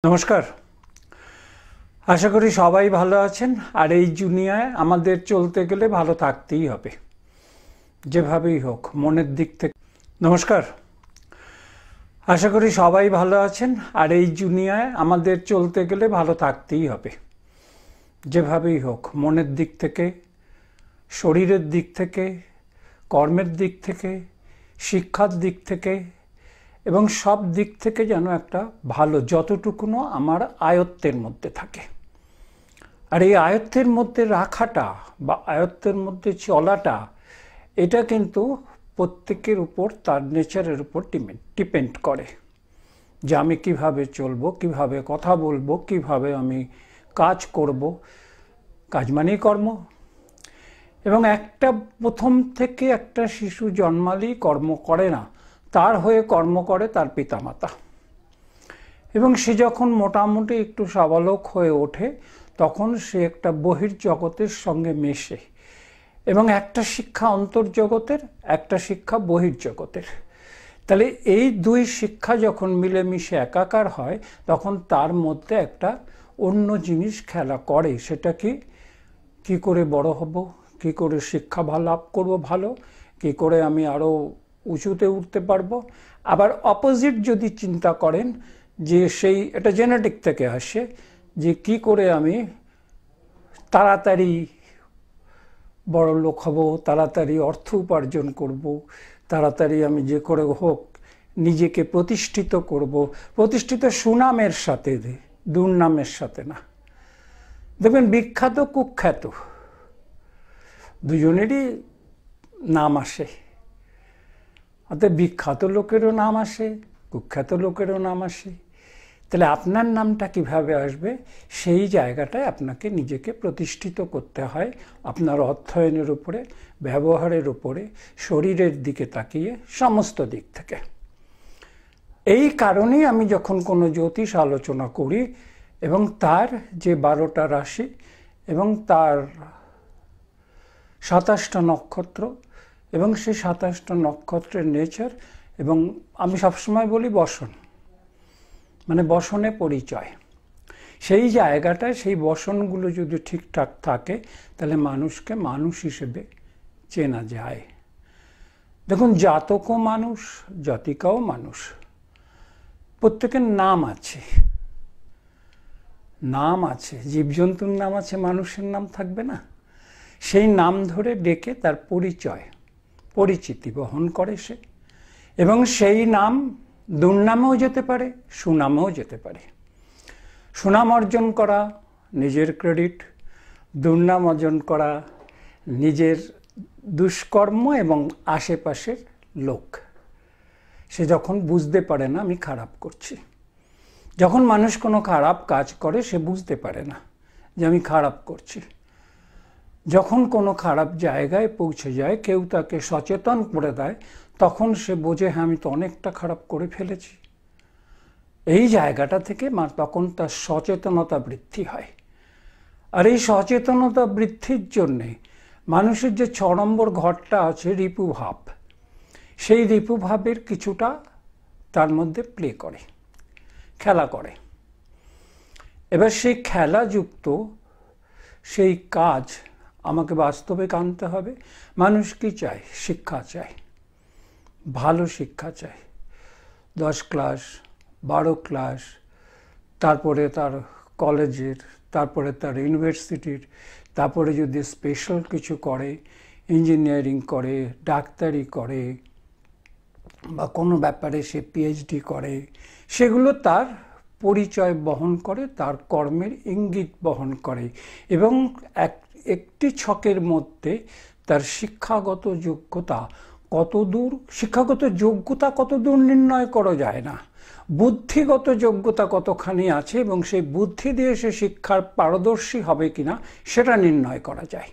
নমস্কার। আশা করি সবাই ভালো আছেন। আর এই দুনিয়ায় আমাদের চলতে গেলে ভালো থাকতেই হবে, যেভাবেই হোক, মনের দিক থেকে। নমস্কার। আশা করি সবাই ভালো আছেন। আর এই দুনিয়ায় আমাদের চলতে গেলে ভালো থাকতেই হবে, যেভাবেই হোক, মনের দিক থেকে, শরীরের দিক থেকে, কর্মের দিক থেকে, শিক্ষার দিক থেকে এবং সব দিক থেকে যেন একটা ভালো, যতটুকুনো আমার আয়ত্তের মধ্যে থাকে। আর এই আয়ত্তের মধ্যে রাখাটা বা আয়ত্তের মধ্যে চলাটা, এটা কিন্তু প্রত্যেকের উপর, তার নেচারের উপর ডিপেন্ড করে যে আমি কিভাবে চলবো, কিভাবে কথা বলবো, কিভাবে আমি কাজ করব। কাজ মানেই কর্ম। এবং প্রথম থেকে একটা শিশু জন্মালেই কর্ম করে না, তার হয়ে কর্ম করে তার পিতামাতা। এবং সে যখন মোটামুটি একটু সাবালক হয়ে ওঠে, তখন সে একটা বহির্জগতের সঙ্গে মেশে। এবং একটা শিক্ষা অন্তর্জগতের, একটা শিক্ষা বহির্জগতের। তাহলে এই দুই শিক্ষা যখন মিলেমিশে একাকার হয়, তখন তার মধ্যে একটা অন্য জিনিস খেলা করে। সেটা কি করে বড় হব, কি করে শিক্ষা লাভ করব ভালো, কি করে আমি আরও উঁচুতে উঠতে পারবো। আবার অপোজিট যদি চিন্তা করেন যে এটা জেনেটিক থেকে আসে, যে কি করে আমি তাড়াতাড়ি বড় লোক হব, তাড়াতাড়ি অর্থ উপার্জন করব, তাড়াতাড়ি আমি যে করে হোক নিজেকে প্রতিষ্ঠিত করব। প্রতিষ্ঠিত সুনামের সাথে, দুর্নামের সাথে না। দেখবেন বিখ্যাত কুখ্যাত দুজনেরই নাম আসে। অর্থাৎ বিখ্যাত লোকেরও নাম আসে, কুখ্যাত লোকেরও নাম আসে। তাহলে আপনার নামটা কিভাবে আসবে, সেই জায়গাটায় আপনাকে নিজেকে প্রতিষ্ঠিত করতে হয়। আপনার অধ্যয়নের উপরে, ব্যবহারের উপরে, শরীরের দিকে তাকিয়ে, সমস্ত দিক থেকে। এই কারণেই আমি যখন কোনো জ্যোতিষ আলোচনা করি এবং তার যে 12টা রাশি এবং তার 27টা নক্ষত্র এবং সেই 27টা নক্ষত্রের নেচার, এবং আমি সবসময় বলি বসন, মানে বসনে পরিচয়। সেই জায়গাটায় সেই বসনগুলো যদি ঠিকঠাক থাকে, তাহলে মানুষকে মানুষ হিসেবে চেনা যায়। দেখুন, জাতকও মানুষ, জাতিকাও মানুষ, প্রত্যেকের নাম আছে। নাম আছে, জীবজন্তুর নাম আছে, মানুষের নাম থাকবে না? সেই নাম ধরে ডেকে তার পরিচিতি বহন করে সে। এবং সেই নাম দুর্নামেও যেতে পারে, সুনামেও যেতে পারে। সুনাম অর্জন করা নিজের ক্রেডিট, দুর্নাম অর্জন করা নিজের দুষ্কর্ম এবং আশেপাশের লোক। সে যখন বুঝতে পারে না আমি খারাপ করছি। যখন মানুষ কোনো খারাপ কাজ করে, সে বুঝতে পারে না যে আমি খারাপ করছি। যখন কোনো খারাপ জায়গায় পৌঁছে যায়, কেউ তাকে সচেতন করে দেয়, তখন সে বোঝে, হ্যাঁ, আমি তো অনেকটা খারাপ করে ফেলেছি। এই জায়গাটা থেকে তখন তার সচেতনতা বৃদ্ধি হয়। আর এই সচেতনতা বৃদ্ধির জন্যে মানুষের যে 6 নম্বর ঘরটা আছে, রিপুভাব, সেই রিপুভাবের কিছুটা তার মধ্যে প্লে করে, খেলা করে। এবার সেই খেলাযুক্ত সেই কাজ আমাকে বাস্তবে আনতে হবে। মানুষ কি চায়? শিক্ষা চায়, ভালো শিক্ষা চায়। 10 ক্লাস, 12 ক্লাস, তারপরে তার কলেজের, তারপরে তার ইউনিভার্সিটির, তারপরে যদি স্পেশাল কিছু করে, ইঞ্জিনিয়ারিং করে, ডাক্তারি করে, বা কোনো ব্যাপারে সে পিএইচডি করে, সেগুলো তার পরিচয় বহন করে, তার কর্মের ইঙ্গিত বহন করে। এবং একটি ছকের মধ্যে তার শিক্ষাগত যোগ্যতা কতদূর নির্ণয় করা যায় না, বুদ্ধিগত যোগ্যতা কতখানি আছে এবং সেই বুদ্ধি দিয়ে সে শিক্ষার পারদর্শী হবে কিনা সেটা নির্ণয় করা যায়।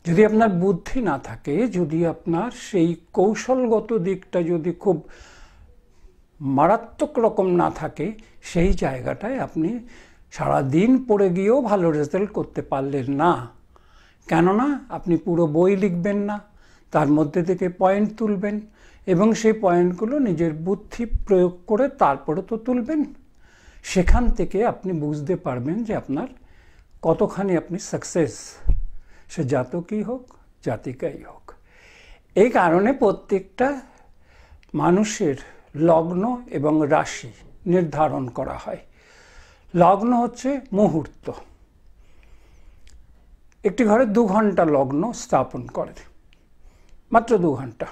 যদি আপনার বুদ্ধি না থাকে, যদি আপনার সেই কৌশলগত দিকটা যদি খুব মারাত্মক রকম না থাকে, সেই জায়গাটায় আপনি সারাদিন পড়ে গিয়েও ভালো রেজাল্ট করতে পারলেন না। কেননা আপনি পুরো বই লিখবেন না, তার মধ্যে থেকে পয়েন্ট তুলবেন এবং সেই পয়েন্টগুলো নিজের বুদ্ধি প্রয়োগ করে তারপরে তো তুলবেন। সেখান থেকে আপনি বুঝতে পারবেন যে আপনার কতখানি আপনি সাকসেস, সে জাতকই হোক জাতিকাই হোক। এই কারণে প্রত্যেকটা মানুষের লগ্ন এবং রাশি নির্ধারণ করা হয়। লগ্ন হচ্ছে মুহূর্ত। একটি ঘরে 2 ঘন্টা লগ্ন স্থাপন করে, মাত্র 2 ঘন্টা।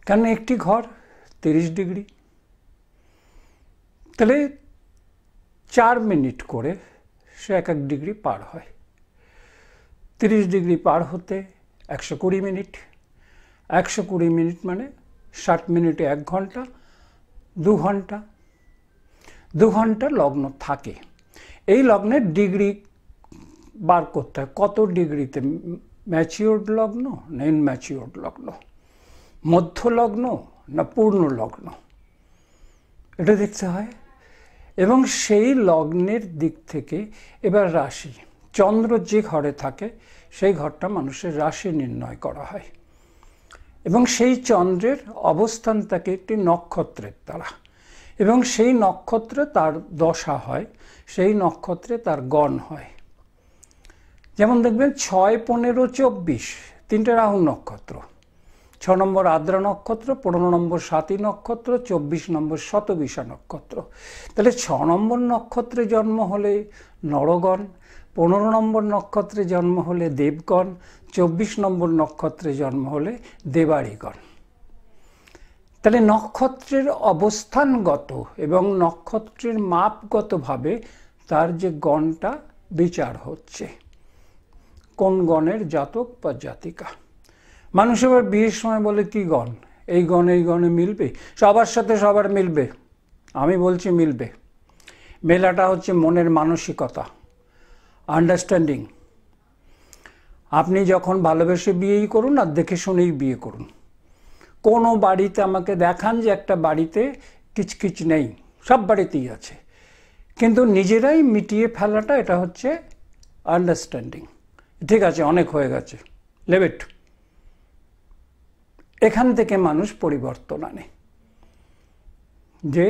কারণ একটি ঘর 30 ডিগ্রি, তাহলে 4 মিনিট করে সে 1 ডিগ্রি পার হয়। 30 ডিগ্রি পার হতে 120 মিনিট, 120 মিনিট মানে 60 মিনিটে 1 ঘন্টা, 2 ঘন্টা, 2 ঘন্টা লগ্ন থাকে। এই লগ্নের ডিগ্রি বার করতে হয়, কত ডিগ্রিতে, ম্যাচিওর্ড লগ্ন না ইনম্যাচিওর্ড লগ্ন, মধ্য লগ্ন না পূর্ণ লগ্ন, এটা দেখতে হয়। এবং সেই লগ্নের দিক থেকে এবার রাশি, চন্দ্র যে ঘরে থাকে সেই ঘরটা মানুষের রাশি নির্ণয় করা হয়। এবং সেই চন্দ্রের অবস্থান থাকে একটি নক্ষত্রের দ্বারা, এবং সেই নক্ষত্রে তার দশা হয়, সেই নক্ষত্রে তার গণ হয়। যেমন দেখবেন 6, 15, 24 তিনটে রাহু নক্ষত্র, 6 নম্বর আদ্রা নক্ষত্র, 15 নম্বর স্বাতী নক্ষত্র, 24 নম্বর শতবিশা নক্ষত্র। তাহলে 6 নম্বর নক্ষত্রে জন্ম হলে নরগণ, 15 নম্বর নক্ষত্রে জন্ম হলে দেবগণ, 24 নম্বর নক্ষত্রে জন্ম হলে দেবাড়িগণ। তাহলে নক্ষত্রের অবস্থানগত এবং নক্ষত্রের মাপগতভাবে তার যে গণটা বিচার হচ্ছে, কোন গণের জাতক বা জাতিকা। মানুষ এবার বিয়ের সময় বলে কি গণ, এই গণ এই গণে মিলবে, সবার সাথে সবার মিলবে। আমি বলছি মিলবে। মেলাটা হচ্ছে মনের মানসিকতা, আন্ডারস্ট্যান্ডিং। আপনি যখন ভালোবেসে বিয়েই করুন আর দেখে শুনেই বিয়ে করুন। কোনো বাড়িতে আমাকে দেখান যে একটা বাড়িতে কিচকিচ নেই, সব বাড়িতেই আছে, কিন্তু নিজেরাই মিটিয়ে ফেলাটা, এটা হচ্ছে আন্ডারস্ট্যান্ডিং। ঠিক আছে, অনেক হয়ে গেছে, লেবেট। এখান থেকে মানুষ পরিবর্তন আনে যে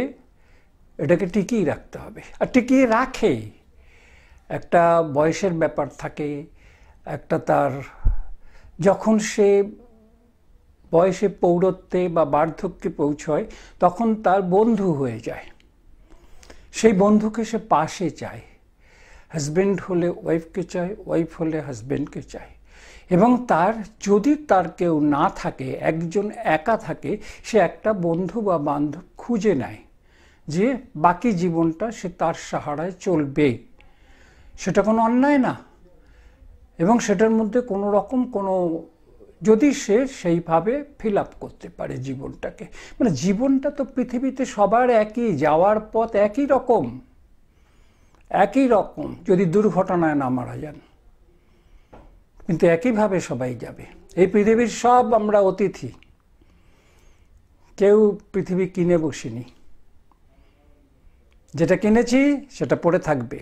এটাকে টিকিয়ে রাখতে হবে, আর টিকিয়ে রাখে। একটা বয়সের ব্যাপার থাকে, একটা তার যখন সে বয়সে পৌরত্বে বা বার্ধক্যে পৌঁছয় তখন তার বন্ধু হয়ে যায়, সেই বন্ধুকে সে পাশে চায়। হাজব্যান্ড হলে ওয়াইফকে চায়, ওয়াইফ হলে হাজব্যান্ডকে চায়। এবং তার যদি তার কেউ না থাকে, একজন একা থাকে, সে একটা বন্ধু বা বান্ধব খুঁজে নেয় যে বাকি জীবনটা সে তার সাহারায় চলবে। সেটা কোনো অন্যায় না, এবং সেটার মধ্যে কোনো রকম কোনো, যদি সে সেইভাবে ফিল আপ করতে পারে জীবনটাকে। মানে জীবনটা তো পৃথিবীতে সবার একই, যাওয়ার পথ একই রকম, একই রকম। যদি দুর্ঘটনায় না মারা যান, কিন্তু একইভাবে সবাই যাবে। এই পৃথিবীর সব আমরা অতিথি, কেউ পৃথিবী কিনে বসিনি। যেটা কিনেছি সেটা পড়ে থাকবে,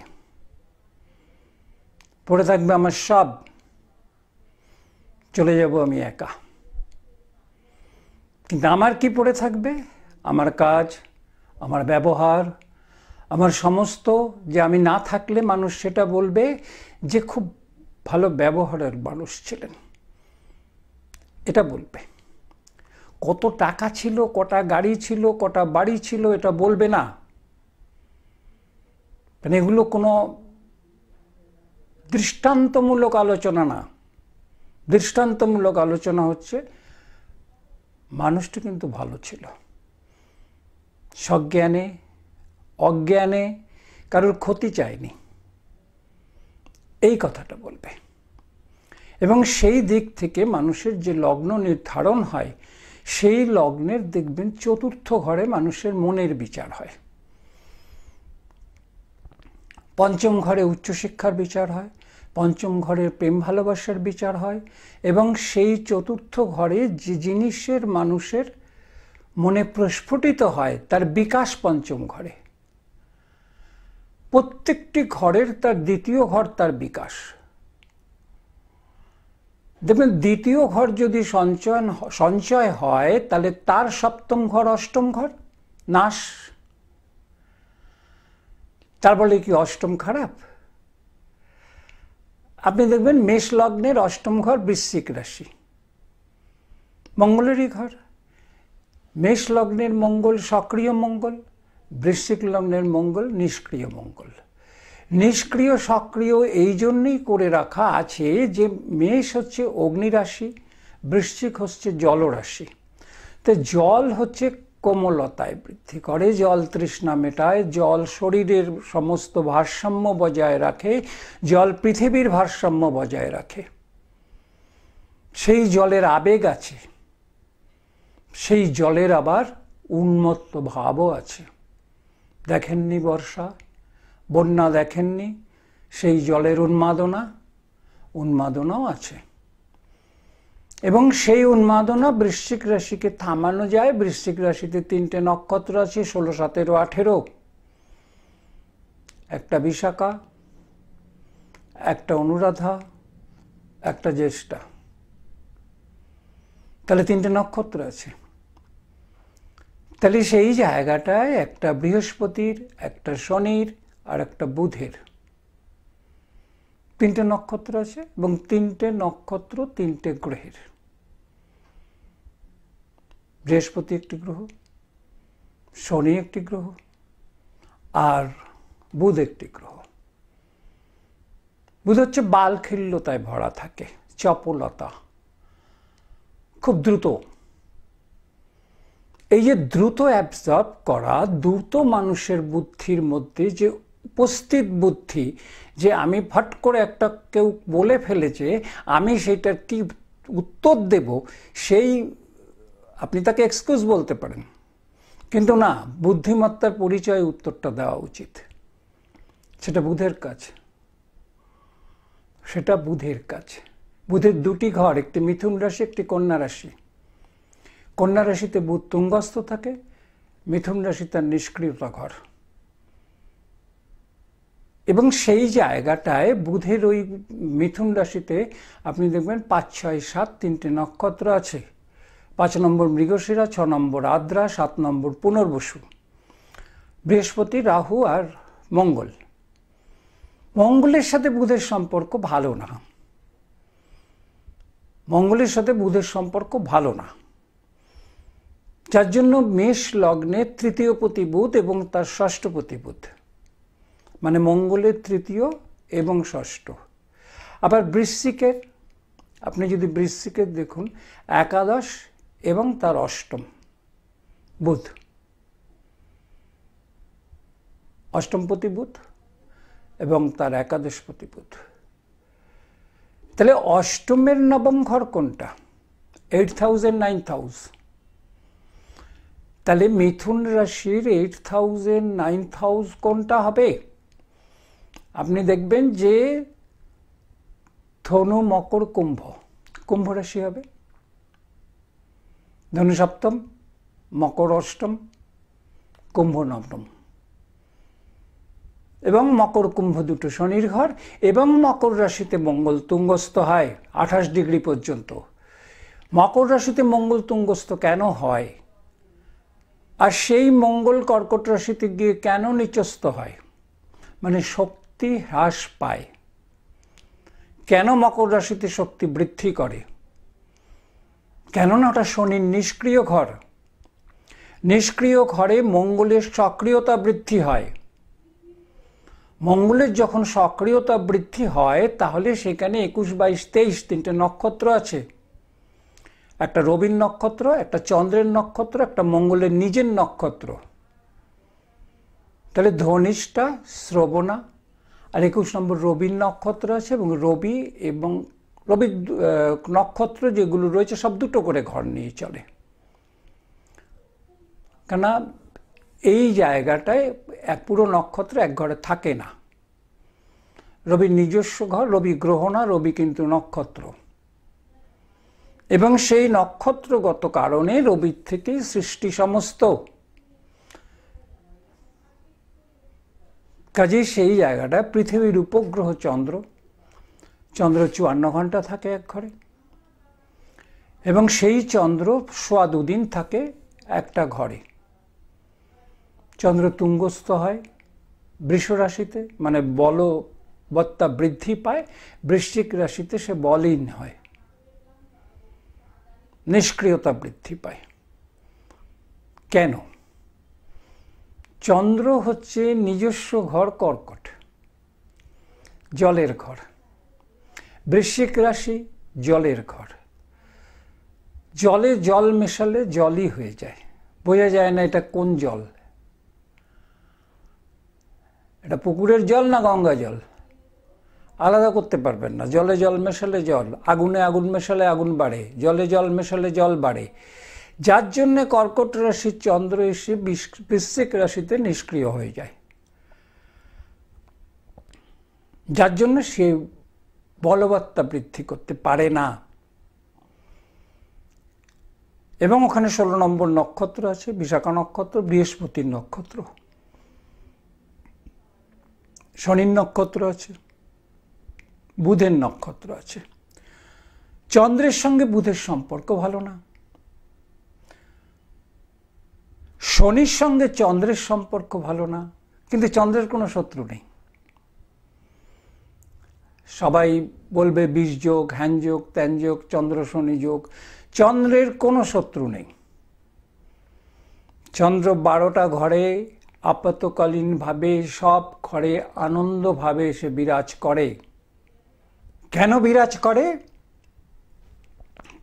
পড়ে থাকবে আমার সব, চলে যাব আমি একা। কিন্তু আমার কি পড়ে থাকবে? আমার কাজ, আমার ব্যবহার, আমার সমস্ত, যে আমি না থাকলে মানুষ সেটা বলবে যে খুব ভালো ব্যবহারের মানুষ ছিলেন, এটা বলবে। কত টাকা ছিল, কটা গাড়ি ছিল, কটা বাড়ি ছিল, এটা বলবে না। মানে এগুলো কোনো দৃষ্টান্তমূলক আলোচনা না। দৃষ্টান্তমূলক আলোচনা হচ্ছে মানুষটি কিন্তু ভালো ছিল, সজ্ঞানে অজ্ঞানে কারোর ক্ষতি চায়নি, এই কথাটা বলবে। এবং সেই দিক থেকে মানুষের যে লগ্ন নির্ধারণ হয়, সেই লগ্নের দেখবেন 4র্থ ঘরে মানুষের মনের বিচার হয়, 5ম ঘরে উচ্চশিক্ষার বিচার হয়, 5ম ঘরে প্রেম ভালোবাসার বিচার হয়, এবং সেই 4র্থ ঘরে যে জিনিসের মানুষের মনে প্রস্ফুটিত হয় তার বিকাশ 5ম ঘরে। প্রত্যেকটি ঘরের তার 2য় ঘর তার বিকাশ। দেখবেন 2য় ঘর যদি সঞ্চয় হয়, তাহলে তার 7ম ঘর 8ম ঘর নাশ। তার বলে কি অষ্টম খারাপ? আপনি দেখবেন মেষ লগ্নের অষ্টম ঘর বৃশ্চিক রাশি, মঙ্গলেরই ঘর। মেষ লগ্নের মঙ্গল সক্রিয় মঙ্গল, বৃশ্চিক লগ্নের মঙ্গল নিষ্ক্রিয় মঙ্গল। নিষ্ক্রিয় সক্রিয় এই জন্যই করে রাখা আছে যে মেষ হচ্ছে অগ্নি রাশি, বৃশ্চিক হচ্ছে জলরাশি। তো জল হচ্ছে কোমলতায় বৃদ্ধি করে, জল তৃষ্ণা মেটায়, জল শরীরের সমস্ত ভারসাম্য বজায় রাখে, জল পৃথিবীর ভারসাম্য বজায় রাখে। সেই জলের আবেগ আছে, সেই জলের আবার উন্মত্ত ভাবও আছে। দেখেননি বর্ষা, বন্যা দেখেননি, সেই জলের উন্মাদনাও আছে। এবং সেই উন্মাদনা বৃশ্চিক রাশিকে থামানো যায়। বৃশ্চিক রাশিতে 3টে নক্ষত্র আছে, 16, 17, 18, একটা বিশাখা, একটা অনুরাধা, একটা জ্যেষ্ঠা। তাহলে 3টে নক্ষত্র আছে। তাহলে সেই জায়গাটায় একটা বৃহস্পতির, একটা শনির আর একটা বুধের 3টে নক্ষত্র আছে, এবং 3টে নক্ষত্র 3টে গ্রহের। বৃহস্পতি একটি গ্রহ, শনি একটি গ্রহ, আর বুধ একটি গ্রহ। বুধ হচ্ছে বালখিল্যতায় ভরা থাকে, চপলতা, খুব দ্রুত। এই যে দ্রুত অ্যাবজর্ব করা, দ্রুত মানুষের বুদ্ধির মধ্যে যে উপস্থিত বুদ্ধি, যে আমি ফট করে একটা কেউ বলে ফেলেছে, আমি সেটার কি উত্তর দেব, সেই আপনি তাকে এক্সকিউজ বলতে পারেন, কিন্তু না, বুদ্ধিমত্তার পরিচয় উত্তরটা দেওয়া উচিত। সেটা বুধের কাজ, সেটা বুধের কাজ। বুধের 2টি ঘর, একটি মিথুন রাশি, একটি কন্যা রাশি। কন্যা রাশিতে বুধ তুঙ্গস্থ থাকে, মিথুন রাশি তার নিষ্ক্রিয়তা ঘর। এবং সেই জায়গাটায় বুধের ওই মিথুন রাশিতে আপনি দেখবেন 5, 6, 7 3টে নক্ষত্র আছে। 5 নম্বর মৃগশিরা, 6 নম্বর আদ্রা, 7 নম্বর পুনর্বসু। বৃহস্পতি, রাহু আর মঙ্গল। মঙ্গলের সাথে বুধের সম্পর্ক ভালো না, মঙ্গলের সাথে বুধের সম্পর্ক ভালো না, যার জন্য মেষ লগ্নে 3য় পতি বুধ এবং তার 6ষ্ঠ পতি বুধ, মানে মঙ্গলের 3য় এবং 6ষ্ঠ। আবার বৃশ্চিকের, আপনি যদি বৃশ্চিকের দেখুন, একাদশ এবং তার 8ম বুধ, 8ম পতি বুধ এবং তার একাদশ পতি বুধ। তাহলে 8মের 9ম ঘর কোনটা? 8th house and 9th house। তাহলে মিথুন রাশির 8th house and 9th house কোনটা হবে? আপনি দেখবেন যে ধনু, মকর, কুম্ভ, কুম্ভ রাশি হবে। ধনু 7ম, মকর 8ম, কুম্ভ 9ম। এবং মকর কুম্ভ দুটো শনির ঘর। এবং মকর রাশিতে মঙ্গল তুঙ্গস্থ হয় 28 ডিগ্রি পর্যন্ত। মকর রাশিতে মঙ্গল তুঙ্গস্থ কেন হয়, আর সেই মঙ্গল কর্কট রাশিতে গিয়ে কেন নিচস্থ হয়, মানে শক্তি হ্রাস পায়। কেন মকর রাশিতে শক্তি বৃদ্ধি করে? কেননা ওটা শনির নিষ্ক্রিয় ঘর। নিষ্ক্রিয় ঘরে মঙ্গলের সক্রিয়তা বৃদ্ধি হয়। মঙ্গলের যখন সক্রিয়তা বৃদ্ধি হয়, তাহলে সেখানে 21, 22, 23 3টে নক্ষত্র আছে। একটা রবির নক্ষত্র, একটা চন্দ্রের নক্ষত্র, একটা মঙ্গলের নিজের নক্ষত্র। তাহলে ধনিষ্ঠা, শ্রবণা আর 21 নম্বর রবির নক্ষত্র আছে। এবং রবির নক্ষত্র যেগুলো রয়েছে সব 2টো করে ঘর নিয়ে চলে। কেন এই জায়গাটায় পুরো নক্ষত্র এক ঘরে থাকে না। রবির নিজস্ব ঘর, রবি গ্রহ না, রবি কিন্তু নক্ষত্র। এবং সেই নক্ষত্রগত কারণে রবির থেকেই সৃষ্টি সমস্ত। কাজেই সেই জায়গাটা পৃথিবীর উপগ্রহ চন্দ্র, চন্দ্র 54 ঘন্টা থাকে এক ঘরে। এবং সেই চন্দ্র 2.25 দিন থাকে একটা ঘরে। চন্দ্র তুঙ্গস্থ হয় বৃষ রাশিতে মানে বলবত্তা বৃদ্ধি পায়, বৃশ্চিক রাশিতে সে বলহীন হয়, নিষ্ক্রিয়তা বৃদ্ধি পায়। কেন? চন্দ্র হচ্ছে নিজস্ব ঘর কর্কট, জলের ঘর। বৃশ্চিক রাশি জলের ঘর। জলে জল মেশালে জলই হয়ে যায়, বোঝা যায় না এটা কোন জল, এটা পুকুরের জল না গঙ্গা জল, আলাদা করতে পারবেন না। জলে জল মেশালে জল, আগুনে আগুন মেশালে আগুন বাড়ে, জলে জল মেশালে জল বাড়ে। যার জন্য কর্কট রাশির চন্দ্র এসে বৃশ্চিক রাশিতে নিষ্ক্রিয় হয়ে যায়, যার জন্য সে বলবত্তা বৃদ্ধি করতে পারে না। এবং ওখানে 16 নম্বর নক্ষত্র আছে, বিশাখা নক্ষত্র, বৃহস্পতির নক্ষত্র, শনির নক্ষত্র আছে, বুধের নক্ষত্র আছে। চন্দ্রের সঙ্গে বুধের সম্পর্ক ভালো না, শনির সঙ্গে চন্দ্রের সম্পর্ক ভালো না, কিন্তু চন্দ্রের কোনো শত্রু নেই। সবাই বলবে বিষ যোগ, হ্যান যোগ, ত্যান যোগ, চন্দ্র শনি যোগ। চন্দ্রের কোনো শত্রু নেই। চন্দ্র 12টা ঘরে আপাতকালীনভাবে সব ঘরে আনন্দভাবে সে বিরাজ করে। কেন বিরাজ করে?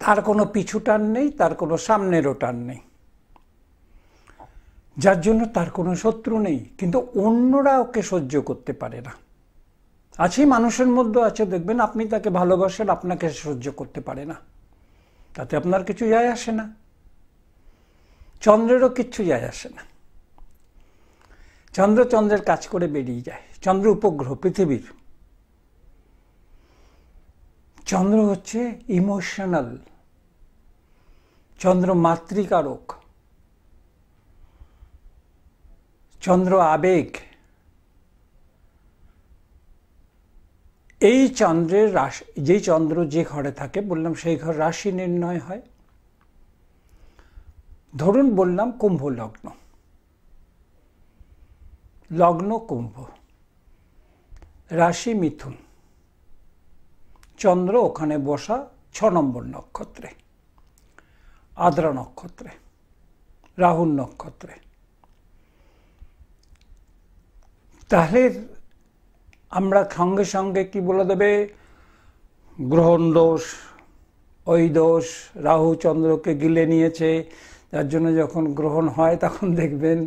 তার কোনো পিছু টান নেই, তার কোনো সামনেরও টান নেই, যার জন্য তার কোনো শত্রু নেই। কিন্তু অন্যরা ওকে সহ্য করতে পারে না। আছে, মানুষের মধ্যে আছে, দেখবেন আপনি তাকে ভালোবাসেন, আপনাকে সহ্য করতে পারে না, তাতে আপনার কিছু যায় আসে না। চন্দ্রেরও কিচ্ছু যায় আসে না। চন্দ্রের কাজ করে বেরিয়ে যায়। চন্দ্র উপগ্রহ পৃথিবীর। চন্দ্র হচ্ছে ইমোশনাল, চন্দ্র মাতৃকারক, চন্দ্র আবেগ। এই চন্দ্রের রাশি, যেই চন্দ্র যে ঘরে থাকে বললাম সেই ঘর রাশি নির্ণয় হয়। ধরুন বললাম কুম্ভ লগ্ন, লগ্ন কুম্ভ, রাশি মিথুন, চন্দ্র ওখানে বসা 6 নম্বর নক্ষত্রে, আদ্রা নক্ষত্রে, রাহুর নক্ষত্রে। তাহলে আমরা সঙ্গে সঙ্গে কি বলে দেবে? গ্রহণ দোষ, ওই দোষ, রাহু চন্দ্রকে গিলে নিয়েছে, যার জন্য যখন গ্রহণ হয় তখন দেখবেন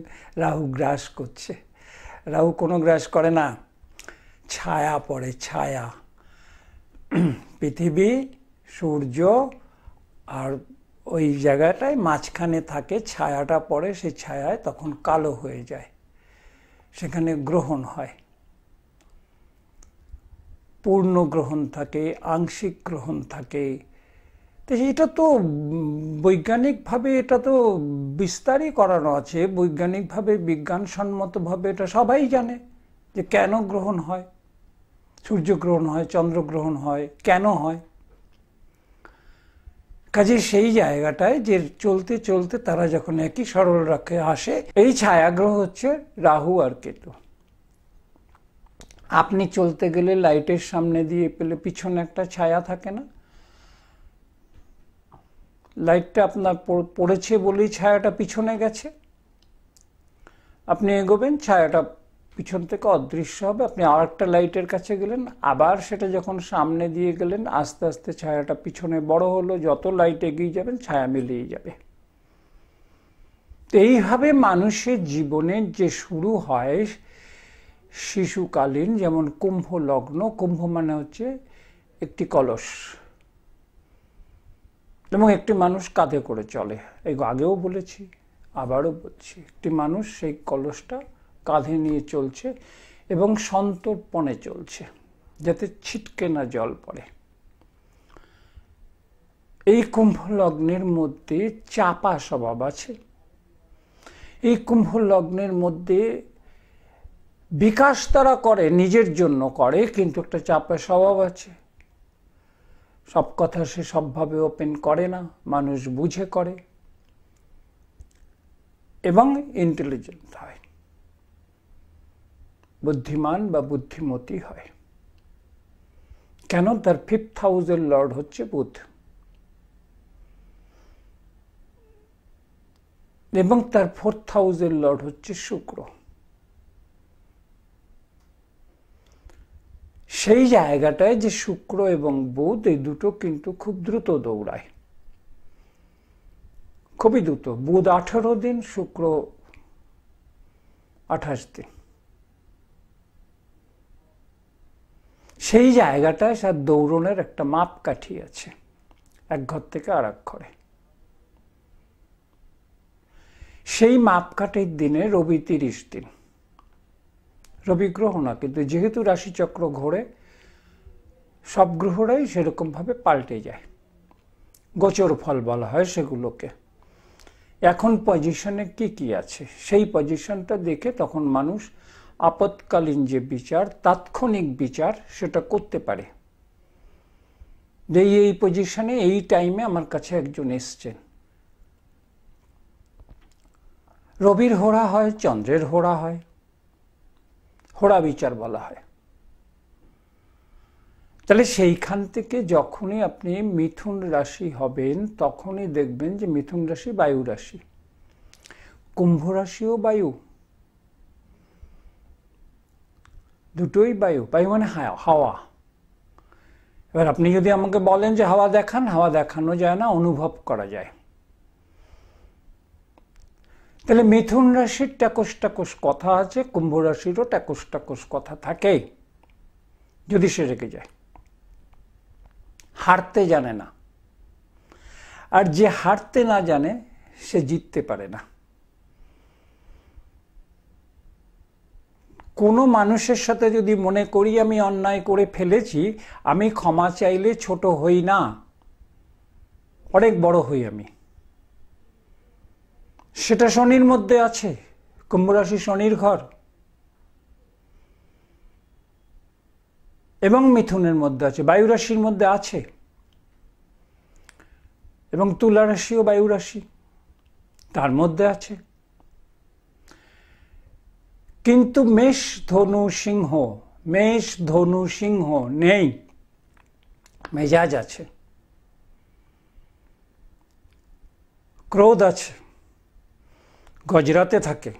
রাহু গ্রাস করছে। রাহু কোনো গ্রাস করে না, ছায়া পড়ে, ছায়া। পৃথিবী, সূর্য আর ওই জায়গাটায় মাঝখানে থাকে, ছায়াটা পড়ে, সেই ছায়ায় তখন কালো হয়ে যায়, সেখানে গ্রহণ হয়। পূর্ণ গ্রহণ থাকে, আংশিক গ্রহণ থাকে। তো এটা তো বৈজ্ঞানিকভাবে এটা তো বিস্তারই করানো আছে, বৈজ্ঞানিকভাবে বিজ্ঞানসম্মতভাবে এটা সবাই জানে যে কেন গ্রহণ হয়, সূর্যগ্রহণ হয়, চন্দ্রগ্রহণ হয়, কেন হয়। কাজে সেই জায়গাটায় যে চলতে চলতে তারা যখন একই সরল রেখায় আসে, এই ছায়াগ্রহ হচ্ছে রাহু আর কেতু। আপনি চলতে গেলে লাইটের সামনে দিয়ে পেলে পিছনে একটা ছায়া থাকে না? লাইটটা আপনার পড়েছে বলেই ছায়াটা পিছনে গেছে। আপনি এগোবেন, ছায়াটা পিছন থেকে অদৃশ্য হবে। আপনি আর একটা লাইটের কাছে গেলেন, আবার সেটা যখন সামনে দিয়ে গেলেন, আস্তে আস্তে ছায়াটা পিছনে বড় হলো। যত লাইট এগিয়ে যাবেন ছায়া মিলিয়ে যাবে। এইভাবে মানুষের জীবনের যে শুরু হয় শিশুকালীন, যেমন কুম্ভ লগ্ন, কুম্ভ মানে হচ্ছে একটি কলস, এবং একটি মানুষ কাঁধে করে চলে। এই আগেও বলেছি, আবারও বলছি, একটি মানুষ সেই কলসটা কাঁধে নিয়ে চলছে এবং সন্তর্পণে চলছে, যাতে ছিটকে না জল পড়ে। এই কুম্ভ লগ্নের মধ্যে চাপা স্বভাব আছে। এই কুম্ভ লগ্নের মধ্যে বিকাশ তারা করে, নিজের জন্য করে, কিন্তু একটা চাপা স্বভাব আছে। সব কথা সে সবভাবে ওপেন করে না, মানুষ বুঝে করে এবং ইন্টেলিজেন্ট হয়। বুদ্ধিমান বা বুদ্ধিমতী হয়। কেন? তার 5th হাউসের লর্ড হচ্ছে বুধ এবং তার 4th হাউসের লর্ড হচ্ছে শুক্র। সেই জায়গাটায় যে শুক্র এবং বুধ এই দুটো কিন্তু খুব দ্রুত দৌড়ায়, খুবই দ্রুত। বুধ 18 দিন, শুক্র 28 দিন। সেই জায়গাটায় তার দৌড়নের একটা মাপকাঠি আছে, এক ঘর থেকে আর এক ঘরে। সেই মাপকাঠির দিনে রবি 30 দিন, রবি গ্রহ না, কিন্তু যেহেতু রাশিচক্র ঘোরে সব গ্রহরাই সেরকম ভাবে পাল্টে যায়, গোচর ফল বলা হয় সেগুলোকে। এখন পজিশনে কি কি আছে সেই পজিশনটা দেখে তখন মানুষ আপৎকালীন যে বিচার, তাৎক্ষণিক বিচার সেটা করতে পারে, যে এই পজিশনে এই টাইমে আমার কাছে একজন এসছেন। রবির হোরা হয়, চন্দ্রের হোরা হয়, হোরা বিচার বলা হয়। তাহলে সেইখান থেকে যখনই আপনি মিথুন রাশি হবেন তখনই দেখবেন যে মিথুন রাশি বায়ু রাশি, কুম্ভ রাশিও বায়ু, দুটোই বায়ু। বায়ু মানে হাওয়া। এবার আপনি যদি আমাকে বলেন যে হাওয়া দেখান, হাওয়া দেখানো যায় না, অনুভব করা যায়। তাহলে মিথুন রাশির ট্যাকস ট্যাকস কথা আছে, কুম্ভ রাশিরও ট্যাকস ট্যাকস কথা থাকে যদি সে রেখে যায়। হারতে জানে না, আর যে হারতে না জানে সে জিততে পারে না। কোনো মানুষের সাথে যদি মনে করি আমি অন্যায় করে ফেলেছি, আমি ক্ষমা চাইলে ছোট হই না, অনেক বড় হই আমি। সেটা শনির মধ্যে আছে, কুম্ভ রাশি শনির ঘর, এবং মিথুনের মধ্যে আছে, বায়ু রাশির মধ্যে আছে, এবং তুলা রাশিও বায়ু রাশি তার মধ্যে আছে। কিন্তু মেষ ধনু সিংহ, মেষ ধনু সিংহ নেই, মেজাজ আছে, ক্রোধ আছে, গজরাতে থাকে,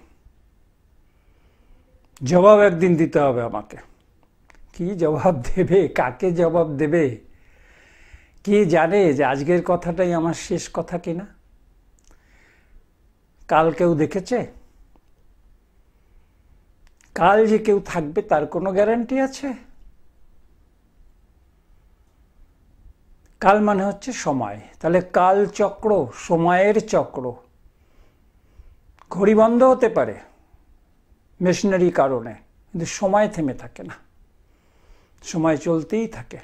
জবাব একদিন দিতে হবে আমাকে। কি জবাব দেবে, কাকে জবাব দেবে, কে জানে যে আজকের কথাটাই আমার শেষ কথা কিনা? কাল কেউ দেখেছে? কাল যে কেউ থাকবে তার কোনো গ্যারান্টি আছে? কাল মানে হচ্ছে সময়। তাহলে কাল চক্র, সময়ের চক্র। ঘড়ি বন্ধ হতে পারে মেশিনারি কারণে, কিন্তু সময় থেমে থাকে না, সময় চলতেই থাকে।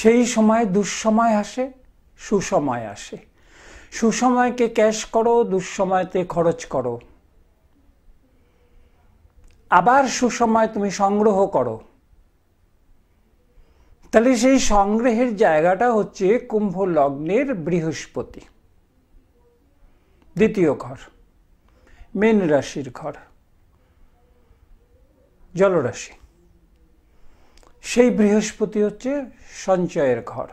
সেই সময় দুঃসময় আসে, সুসময় আসে। সুসময়কে ক্যাশ করো, দুঃসময়তে খরচ করো। আবার সুসময় তুমি সংগ্রহ করো। তাহলে সেই সংগ্রহের জায়গাটা হচ্ছে কুম্ভ লগ্নের বৃহস্পতি, দ্বিতীয় ঘর, মীন রাশির ঘর, জলরাশি। সেই বৃহস্পতি হচ্ছে সঞ্চয়ের ঘর।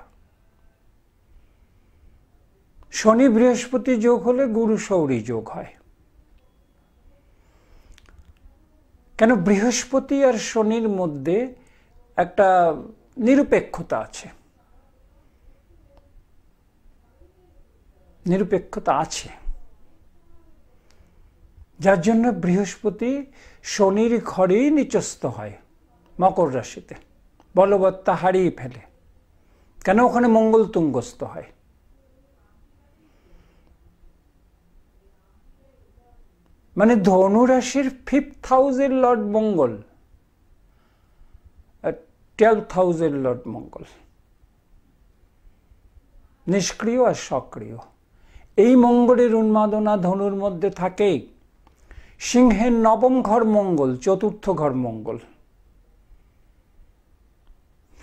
শনি বৃহস্পতি যোগ হলে গুরু সৌরী যোগ হয়। কেন? বৃহস্পতি আর শনির মধ্যে একটা নিরপেক্ষতা আছে, নিরপেক্ষতা আছে, যার জন্য বৃহস্পতি শনির ঘরেই নিচস্থ হয়, মকর রাশিতে বলবত্তা হারিয়ে ফেলে। কেন? ওখানে মঙ্গল তুঙ্গস্থ হয়। মানে ধনু রাশির 5th হাউসের লর্ড মঙ্গল, 12th হাউসের লর্ড মঙ্গল, নিষ্ক্রিয় আর সক্রিয়। এই মঙ্গলের উন্মাদনা ধনুর মধ্যে থাকে। সিংহের 9ম ঘর মঙ্গল, 4র্থ ঘর মঙ্গল,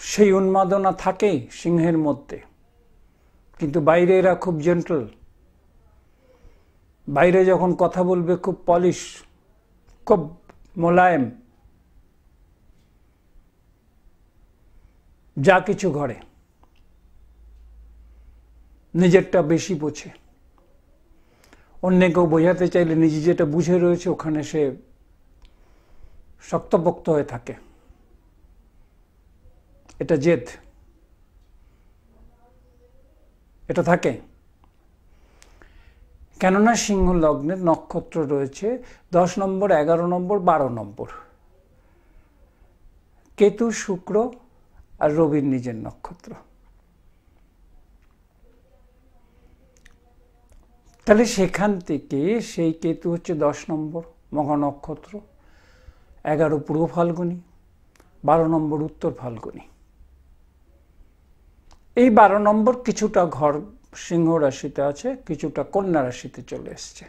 সেই উন্মাদনা থাকে সিংহের মধ্যে। কিন্তু বাইরে এরা খুব জেন্টল, বাইরে যখন কথা বলবে খুব পলিশ, খুব মোলায়েম, যা কিছু ঘরে নিজেরটা বেশি বোঝে, অন্য কেউ বোঝাতে চাইলে নিজে যেটা বুঝে রয়েছে ওখানে সে শক্তপোক্ত হয়ে থাকে। এটা জেদ, এটা থাকে। কেননা সিংহ লগ্নের নক্ষত্র রয়েছে 10 নম্বর, 11 নম্বর, 12 নম্বর, কেতু, শুক্র আর রবির নিজের নক্ষত্র। তাহলে সেখান থেকে সেই কেতু হচ্ছে 10 নম্বর মঘা নক্ষত্র, 11 পূর্ব ফাল্গুনী, 12 নম্বর উত্তর ফাল্গুনী। এই 12 নম্বর কিছুটা ঘর সিংহ রাশিতে আছে, কিছুটা কন্যা রাশিতে চলে এসছে।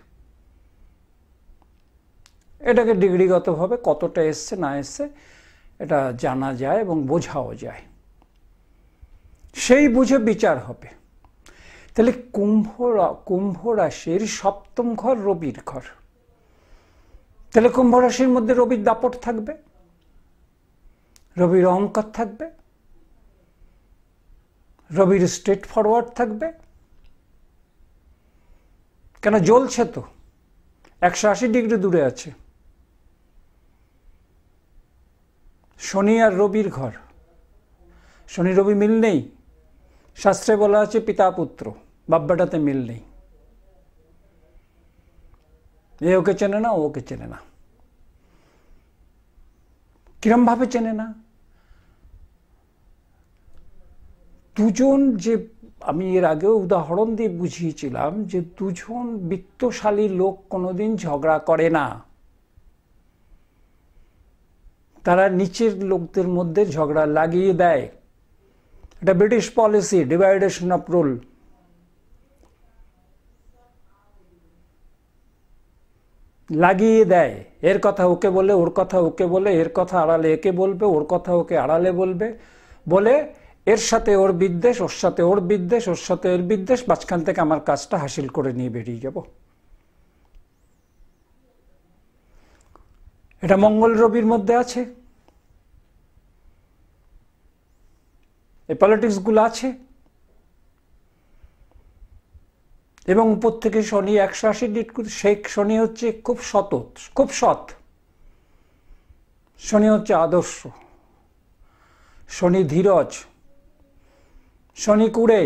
এটাকে ডিগ্রিগতভাবে কতটা এসছে না এসছে এটা জানা যায় এবং বোঝাও যায়, সেই বুঝে বিচার হবে। তাহলে কুম্ভ রাশির 7ম ঘর রবির ঘর। তাহলে কুম্ভ রাশির মধ্যে রবির দাপট থাকবে, রবির অহংকার থাকবে, রবির স্ট্রেট ফরওয়ার্ড থাকবে। কেন জ্বলছে তো, 180 ডিগ্রি দূরে আছে। শনি আর রবির ঘর, শনি রবি মিল নেই। শাস্ত্রে বলা আছে পিতা পুত্র, বাব্বাটাতে মিল নেই। এ ওকে চেনে না, ও ওকে চেনে না। কিরম ভাবে চেনে না? দুজন যে, আমি এর আগেও উদাহরণ দিয়ে বুঝিয়েছিলাম যে দুজন বিত্তশালী লোক কোনোদিন ঝগড়া করে না। তারা নিচের লোকদের মধ্যে ঝগড়া লাগিয়ে দেয়। এটা ব্রিটিশ পলিসি, ডিভাইডেশন অফ রুল। লাগিয়ে দেয়, এর কথা ওকে বলে, ওর কথা ওকে বলে, এর কথা আড়ালে একে বলবে, ওর কথা ওকে আড়ালে বলবে, বলে এর সাথে ওর বিদ্বেষ, ওর সাথে ওর বিদ্বেষ, ওর সাথে এর বিদ্বেষ, মাঝখান থেকে আমার কাজটা হাসিল করে নিয়ে বেরিয়ে যাব। এটা মঙ্গল রবির মধ্যে আছে, এই পলিটিক্স গুলো আছে। এবং উপর থেকে শনি 180 ডিগ্রি, শেখ শনি হচ্ছে খুব সৎ। শনি হচ্ছে আদর্শ, শনি ধীরজ, শনি কুড়ে,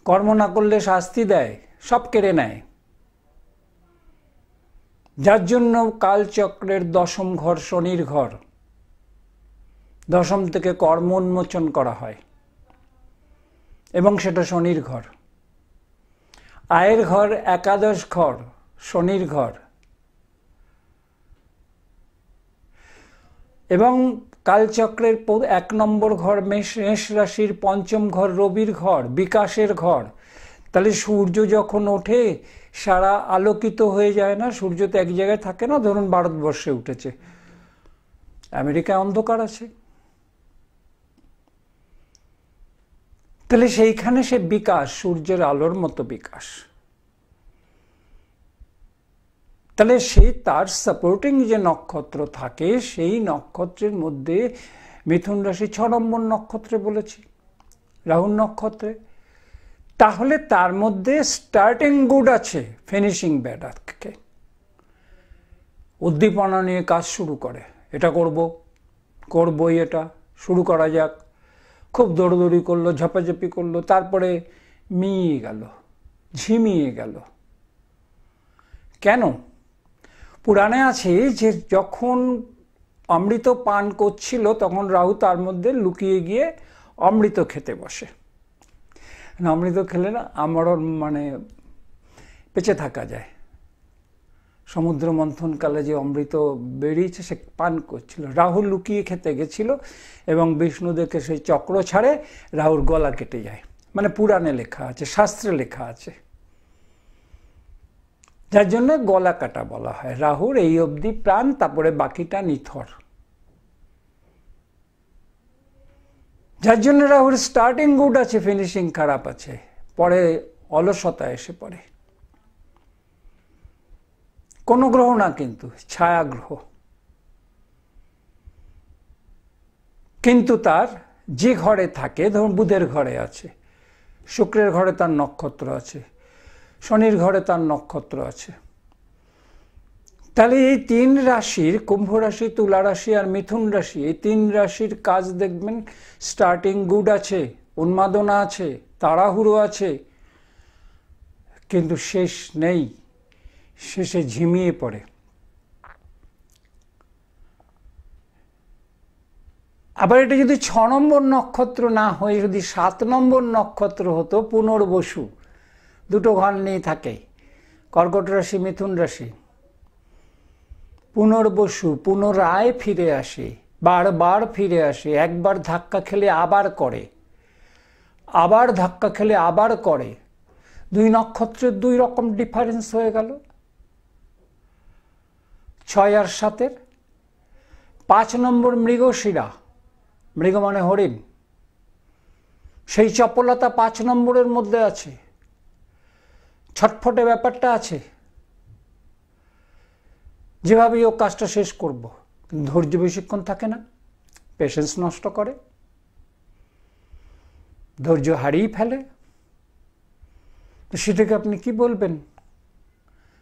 কর্ম না করলে শাস্তি দেয়, সব কেড়ে নেয়। যার জন্য কালচক্রের 10ম ঘর শনির ঘর, 10ম থেকে কর্ম উন্মোচন করা হয় এবং সেটা শনির ঘর। আয়ের ঘর একাদশ ঘর শনির ঘর, এবং কালচক্রের 1 নম্বর ঘর মেষ রাশির 5ম ঘর রবির ঘর, বিকাশের ঘর। তাহলে সূর্য যখন ওঠে সারা আলোকিত হয়ে যায় না, সূর্য তো এক জায়গায় থাকে না। ধরুন ভারতবর্ষে উঠেছে, আমেরিকায় অন্ধকার আছে, তাহলে সেইখানে সে বিকাশ, সূর্যের আলোর মতো বিকাশ। তাহলে সেই তার সাপোর্টিং যে নক্ষত্র থাকে, সেই নক্ষত্রের মধ্যে মিথুন রাশি 6 নম্বর নক্ষত্রে বলেছি, রাহুর নক্ষত্রে। তাহলে তার মধ্যে স্টার্টিং গুড আছে, ফিনিশিং ব্যাড আছে। উদ্দীপনা নিয়ে কাজ শুরু করে, এটা করবই, এটা শুরু করা যাক। খুব দৌড়দৌড়ি করলো, ঝাপাঝাপি করলো, তারপরে মিয়ে গেল, ঝিমিয়ে গেল। কেন? পুরাণে আছে যে যখন অমৃত পান করছিল তখন রাহু তার মধ্যে লুকিয়ে গিয়ে অমৃত খেতে বসে। অমৃত খেলে না আমরণ, মানে বেঁচে থাকা যায়। সমুদ্র মন্থনকালে যে অমৃত বেরিয়েছে সে পান করছিল, রাহু লুকিয়ে খেতে গেছিল এবং বিষ্ণু দেখে সেই চক্র ছাড়ে, রাহুর গলা কেটে যায়। মানে পুরাণে লেখা আছে, শাস্ত্রে লেখা আছে, যার জন্য গলা কাটা বলা হয়। রাহুর এই অবধি প্রাণ, তারপরে বাকিটা নিথর। যার জন্য রাহুর স্টার্টিং গুড আছে, ফিনিশিং খারাপ আছে, পরে অলসতা এসে পড়ে। কোনো গ্রহ না কিন্তু, ছায়া গ্রহ। কিন্তু তার যে ঘরে থাকে, ধরুন বুধের ঘরে আছে, শুক্রের ঘরে তার নক্ষত্র আছে, শনির ঘরে তার নক্ষত্র আছে, তাহলে এই তিন রাশির, কুম্ভ রাশি, তুলা রাশি আর মিথুন রাশি, এই তিন রাশির কাজ দেখবেন স্টার্টিং গুড আছে, উন্মাদনা আছে, তাড়াহুড়ো আছে, কিন্তু শেষ নেই, শেষে ঝিমিয়ে পড়ে। আবার এটা যদি 6 নম্বর নক্ষত্র না হয়ে যদি 7 নম্বর নক্ষত্র হতো, পুনর্বসু, দুটো ঘর নিয়ে থাকে, কর্কট রাশি, মিথুন রাশি, পুনর্বসু পুনরায় ফিরে আসে, বারবার ফিরে আসে, একবার ধাক্কা খেলে আবার করে, আবার ধাক্কা খেলে আবার করে, দুই নক্ষত্রের দুই রকম ডিফারেন্স হয়ে গেল, 6 আর 7-এর। 5 নম্বর মৃগশিরা, মৃগ মানে হরিণ, সেই চপলতা 5 নম্বরের মধ্যে আছে, ছটফটে ব্যাপারটা আছে, যেভাবেই ও কাজটা শেষ করব, ধৈর্য বেশিক্ষণ থাকে না, পেশেন্স নষ্ট করে, ধৈর্য হারিয়ে ফেলে। তো সেটাকে আপনি কি বলবেন?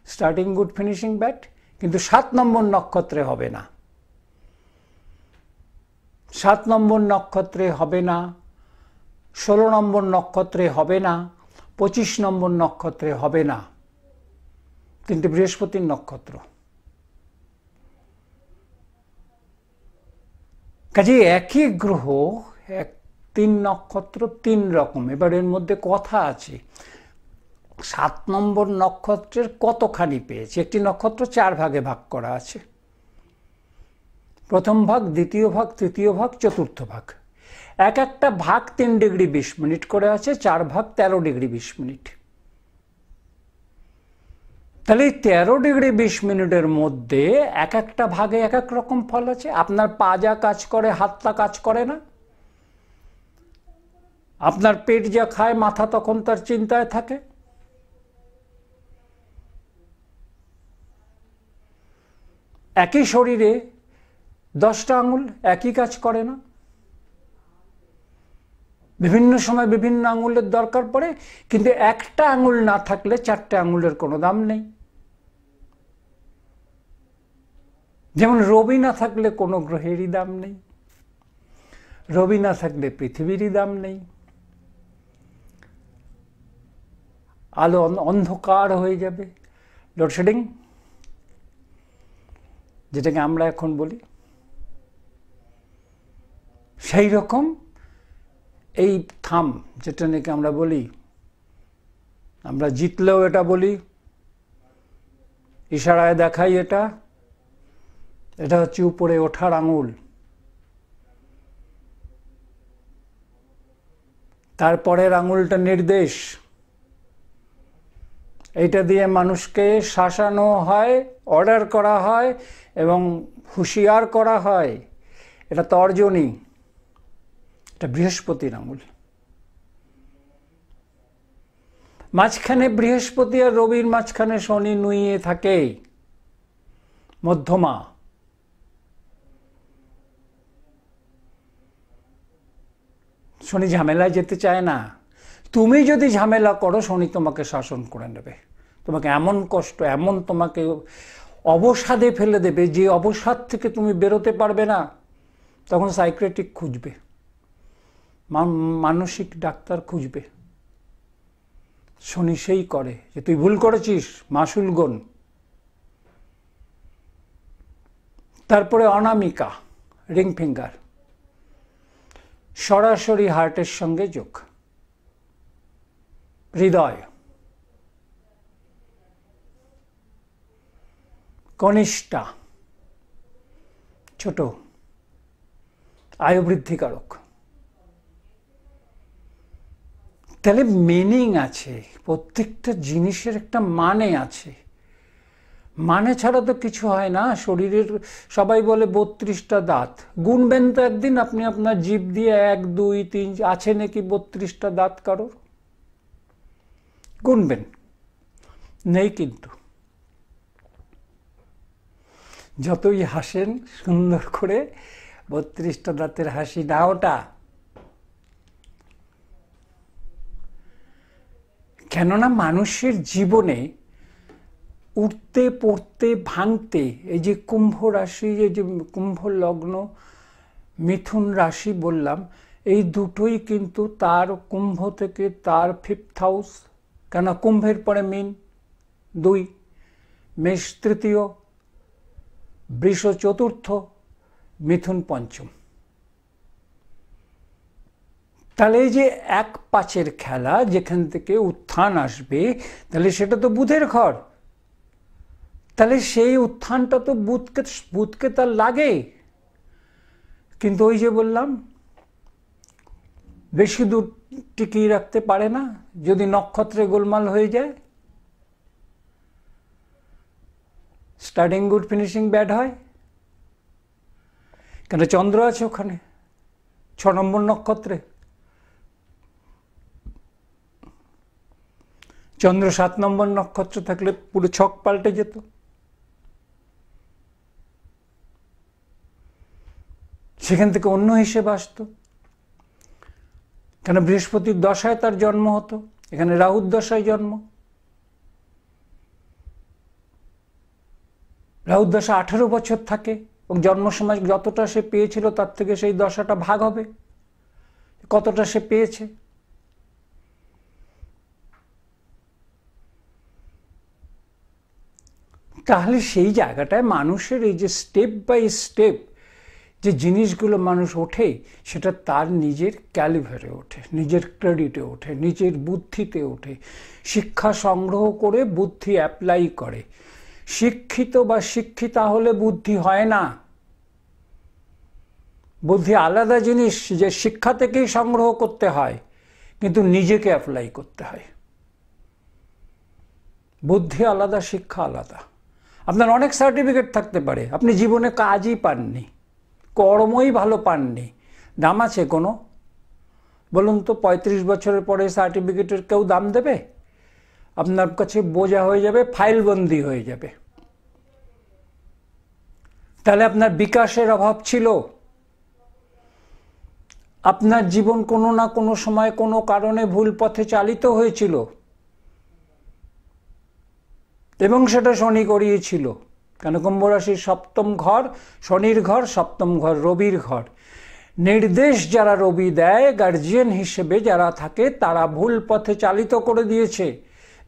Starting good, finishing bad. কিন্তু 7 নম্বর নক্ষত্রে হবে না, 7 নম্বর নক্ষত্রে হবে না, 16 নম্বর নক্ষত্রে হবে না, 25 নম্বর নক্ষত্রে হবে না, কিন্তু বৃহস্পতির নক্ষত্র। কাজে একই গ্রহ, 3 নক্ষত্র 3 রকম। এবার এর মধ্যে কথা আছে, 7 নম্বর নক্ষত্রের কতখানি পেয়েছে। একটি নক্ষত্র 4 ভাগে ভাগ করা আছে, প্রথম ভাগ, দ্বিতীয় ভাগ, তৃতীয় ভাগ, চতুর্থ ভাগ। এক একটা ভাগ 3 ডিগ্রি 20 মিনিট করে আছে, 4 ভাগ 13 ডিগ্রি 20 মিনিট। তাহলে এই 13 ডিগ্রি 20 মিনিটের মধ্যে এক একটা ভাগে এক এক রকম ফল আছে। আপনার পা যা কাজ করে, হাতটা কাজ করে না। আপনার পেট যা খায়, মাথা তখন তার চিন্তায় থাকে। একই শরীরে 10টা আঙুল একই কাজ করে না, বিভিন্ন সময় বিভিন্ন আঙুলের দরকার পড়ে, কিন্তু একটা আঙুল না থাকলে 4টে আঙুলের কোনো দাম নেই। যেমন রবি না থাকলে কোনো গ্রহেরই দাম নেই, রবি না থাকলে পৃথিবীরই দাম নেই। আলো অন্ধকার হয়ে যাবে, লোডশেডিং যেটাকে আমরা এখন বলি। সেই রকম এই থাম, যেটা নাকি আমরা বলি, আমরা জিতলেও এটা বলি, ইশারায় দেখাই, এটা হচ্ছে উপরে ওঠার আঙুল। তারপরের আঙুলটা নির্দেশ, এইটা দিয়ে মানুষকে শাসানো হয়, অর্ডার করা হয় এবং হুঁশিয়ার করা হয়। এটা তর্জনী, এটা বৃহস্পতির আঙুল। মাঝখানে বৃহস্পতি আর রবির মাঝখানে শনি নুইয়ে থাকে, মধ্যমা। শনি ঝামেলায় যেতে চায় না। তুমি যদি ঝামেলা করো, শনি তোমাকে শাসন করে নেবে, তোমাকে এমন কষ্ট, এমন তোমাকে অবসাদে ফেলে দেবে, যে অবসাদ থেকে তুমি বেরোতে পারবে না। তখন সাইকিয়াট্রিক খুঁজবে, মানসিক ডাক্তার খুঁজবে। শনি সেই করে যে তুই ভুল করেছিস, মাসুল গুণ। তারপরে অনামিকা, রিং ফিঙ্গার, সরাসরি হার্টের সঙ্গে যোগ। হৃদয়, কনিষ্ঠা, ছোট, আয়ু বৃদ্ধিকারক। তাহলে মিনিং আছে, প্রত্যেকটা জিনিসের একটা মানে আছে। মানে ছাড়া তো কিছু হয় না। শরীরের সবাই বলে 32টা দাঁত, গুনবেন তো একদিন আপনি আপনার জিভ দিয়ে, 1 2 3, আছে নাকি 32টা দাঁত কারোর? গুনবেন, নেই। কিন্তু যতই হাসেন সুন্দর করে, 32টা দাঁতের হাসি না ওটা। কেননা মানুষের জীবনে উঠতে পড়তে ভাঙতে, এই যে কুম্ভ রাশি, এই যে কুম্ভ লগ্ন মিথুন রাশি বললাম, এই দুটোই কিন্তু তার কুম্ভ থেকে তার 5th হাউস, কেন কুম্ভের পরে মিন 2, মেষ 3য়, বৃষ 4র্থ, মিথুন 5ম। তাহলে এই যে 1-5-এর খেলা, যেখান থেকে উত্থান আসবে, তাহলে সেটা তো বুধের ঘর। তাহলে সেই উত্থানটা তো বুধকে তার লাগে। কিন্তু ওই যে বললাম, বেশি দূর টিকিয়ে রাখতে পারে না যদি নক্ষত্রে গোলমাল হয়ে যায়। স্টার্টিং গুড, ফিনিশিং ব্যাড হয়। কেন চন্দ্র আছে ওখানে 6 নম্বর নক্ষত্রে। চন্দ্র 7 নম্বর নক্ষত্র থাকলে পুরো ছক পাল্টে যেত। সেখান থেকে অন্য হিসেবে আসতো। কেন বৃহস্পতির দশায় তার জন্ম হতো, এখানে রাহুর দশায় জন্ম। রাহুর দশা 18 বছর থাকে এবং জন্ম সময় যতটা সে পেয়েছিল তার থেকে সেই দশাটা ভাগ হবে, কতটা সে পেয়েছে। তাহলে সেই জায়গাটায় মানুষের এই যে স্টেপ বাই স্টেপ যে জিনিসগুলো মানুষ ওঠে, সেটা তার নিজের ক্যালিভারে ওঠে, নিজের ক্রেডিটে ওঠে, নিজের বুদ্ধিতে ওঠে। শিক্ষা সংগ্রহ করে বুদ্ধি অ্যাপ্লাই করে। শিক্ষিত বা শিক্ষিতা হলে বুদ্ধি হয় না। বুদ্ধি আলাদা জিনিস, যে শিক্ষা থেকেই সংগ্রহ করতে হয়, কিন্তু নিজেকে অ্যাপ্লাই করতে হয়। বুদ্ধি আলাদা, শিক্ষা আলাদা। আপনার অনেক সার্টিফিকেট থাকতে পারে, আপনি জীবনে কাজই পাননি, কর্মই ভালো পাননি, দাম আছে কোনো? বলুন তো, 35 বছরের পরে সার্টিফিকেটের কেউ দাম দেবে? আপনার কাছে বোঝা হয়ে যাবে, ফাইলবন্দি হয়ে যাবে। তাহলে আপনার বিকাশের অভাব ছিল। আপনার জীবন কোনো না কোনো সময় কোনো কারণে ভুল পথে চালিত হয়েছিল এবং সেটা শনি করিয়েছিল। কেন কুম্ভ রাশির 7ম ঘর শনির ঘর, 7ম ঘর রবির ঘর। নির্দেশ যারা রবি দেয়, গার্জিয়ান হিসেবে যারা থাকে, তারা ভুল পথে চালিত করে দিয়েছে,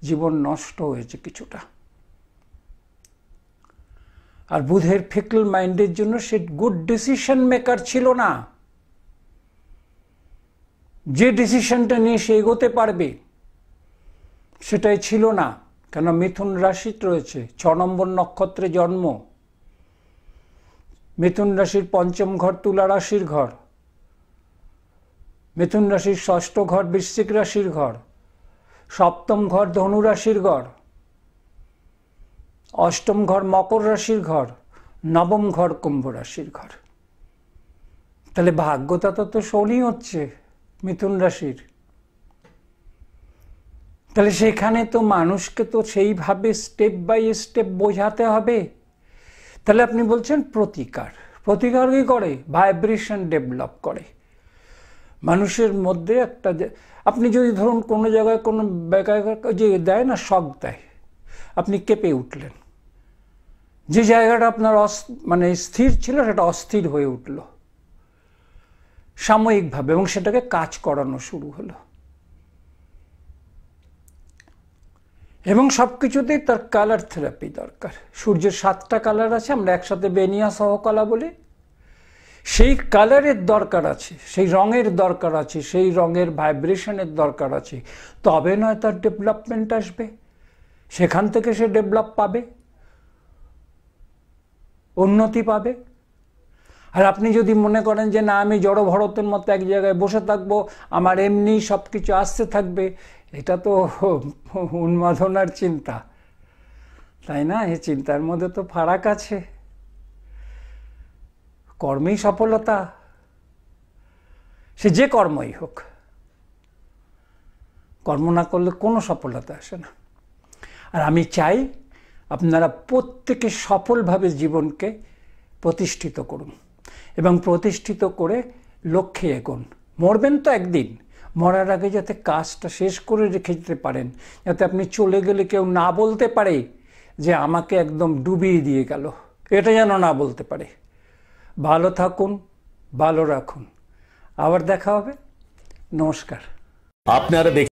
জীবন নষ্ট হয়েছে কিছুটা। আর বুধের ফিকল মাইন্ডের জন্য সে গুড ডিসিশন মেকার ছিল না। যে ডিসিশনটা নিয়ে সে এগোতে পারবে সেটাই ছিল না। কেন মিথুন রাশি রয়েছে, 6 নম্বর নক্ষত্রে জন্ম। মিথুন রাশির 5ম ঘর তুলা রাশির ঘর, মিথুন রাশির 6ষ্ঠ ঘর বৃশ্চিক রাশির ঘর, 7ম ঘর ধনু রাশির ঘর, 8ম ঘর মকর রাশির ঘর, 9ম ঘর কুম্ভ রাশির ঘর। তাহলে ভাগ্যদাতা তো শনি হচ্ছে মিথুন রাশির। তাহলে সেখানে তো মানুষকে তো সেইভাবে স্টেপ বাই স্টেপ বোঝাতে হবে। তাহলে আপনি বলছেন প্রতিকার। প্রতিকার কি করে? ভাইব্রেশন ডেভেলপ করে মানুষের মধ্যে একটা। আপনি যদি ধরুন কোনো জায়গায় কোনো যে দেয় না, শক দেয়, আপনি কেঁপে উঠলেন, যে জায়গাটা আপনার মানে স্থির ছিল সেটা অস্থির হয়ে উঠল সাময়িকভাবে, এবং সেটাকে কাজ করানো শুরু হলো। এবং সব কিছুতেই তার কালার থেরাপি দরকার। সূর্যের 7টা কালার আছে, আমরা একসাথে বেনিয়া সহকলা বলি। সেই কালারের দরকার আছে, সেই রঙের দরকার আছে, সেই রঙের ভাইব্রেশনের দরকার আছে, তবে নয় তার ডেভেলপমেন্ট আসবে। সেখান থেকে সে ডেভেলপ পাবে, উন্নতি পাবে। আর আপনি যদি মনে করেন যে না, আমি জড় ভরতের মতো এক জায়গায় বসে থাকবো, আমার এমনি সব কিছু আসতে থাকবে, এটা তো উন্মাদনার চিন্তা, তাই না? এই চিন্তার মধ্যে তো ফারাক আছে। কর্মেই সফলতা, সে যে কর্মই হোক। কর্ম না করলে কোনো সফলতা আসে না। আর আমি চাই আপনারা প্রত্যেকে সফলভাবে জীবনকে প্রতিষ্ঠিত করুন এবং প্রতিষ্ঠিত করে লক্ষ্যে এগোন। মরবেন তো একদিন, মরার আগে যাতে কাজটা শেষ করে রেখে যেতে পারেন, যাতে আপনি চলে গেলে কেউ না বলতে পারে যে আমাকে একদম ডুবিয়ে দিয়ে গেল, এটা যেন না বলতে পারে। ভালো থাকুন, ভালো রাখুন। আবার দেখা হবে। নমস্কার। আপনারা